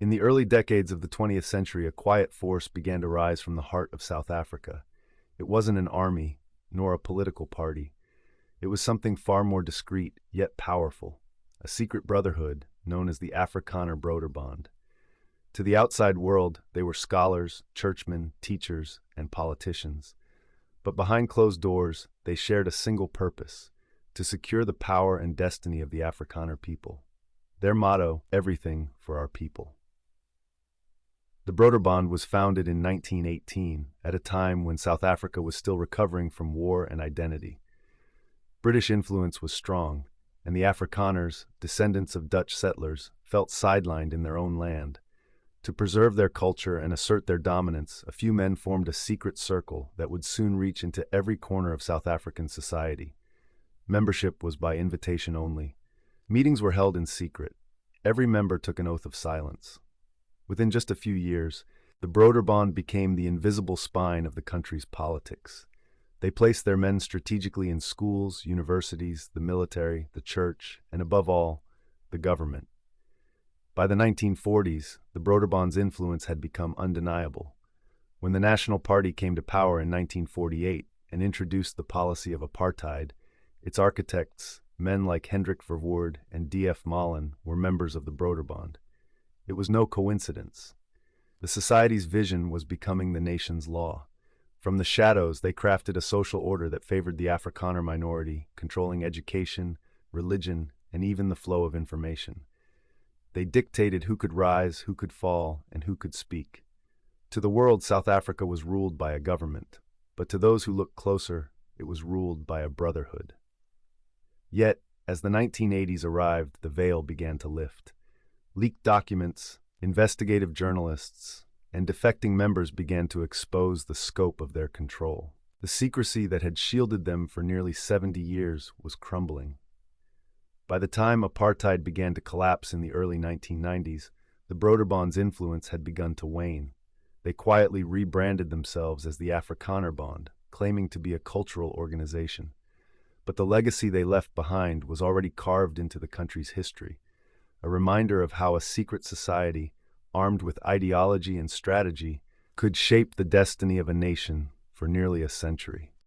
In the early decades of the 20th century, a quiet force began to rise from the heart of South Africa. It wasn't an army, nor a political party. It was something far more discreet, yet powerful, a secret brotherhood known as the Afrikaner Broederbond. To the outside world, they were scholars, churchmen, teachers, and politicians. But behind closed doors, they shared a single purpose: to secure the power and destiny of the Afrikaner people. Their motto, everything for our people. The Broederbond was founded in 1918, at a time when South Africa was still recovering from war and identity. British influence was strong, and the Afrikaners, descendants of Dutch settlers, felt sidelined in their own land. To preserve their culture and assert their dominance, a few men formed a secret circle that would soon reach into every corner of South African society. Membership was by invitation only. Meetings were held in secret. Every member took an oath of silence. Within just a few years, the Broederbond became the invisible spine of the country's politics. They placed their men strategically in schools, universities, the military, the church, and above all, the government. By the 1940s, the Broederbond's influence had become undeniable. When the National Party came to power in 1948 and introduced the policy of Apartheid, its architects, men like Hendrik Verwoerd and D.F. Mullen, were members of the Broederbond. It was no coincidence. The society's vision was becoming the nation's law. From the shadows, they crafted a social order that favored the Afrikaner minority, controlling education, religion, and even the flow of information. They dictated who could rise, who could fall, and who could speak. To the world, South Africa was ruled by a government, but to those who looked closer, it was ruled by a brotherhood. Yet, as the 1980s arrived, the veil began to lift. Leaked documents, investigative journalists, and defecting members began to expose the scope of their control. The secrecy that had shielded them for nearly 70 years was crumbling. By the time apartheid began to collapse in the early 1990s, the Broederbond's influence had begun to wane. They quietly rebranded themselves as the Afrikaner Bond, claiming to be a cultural organization. But the legacy they left behind was already carved into the country's history, a reminder of how a secret society, armed with ideology and strategy, could shape the destiny of a nation for nearly a century.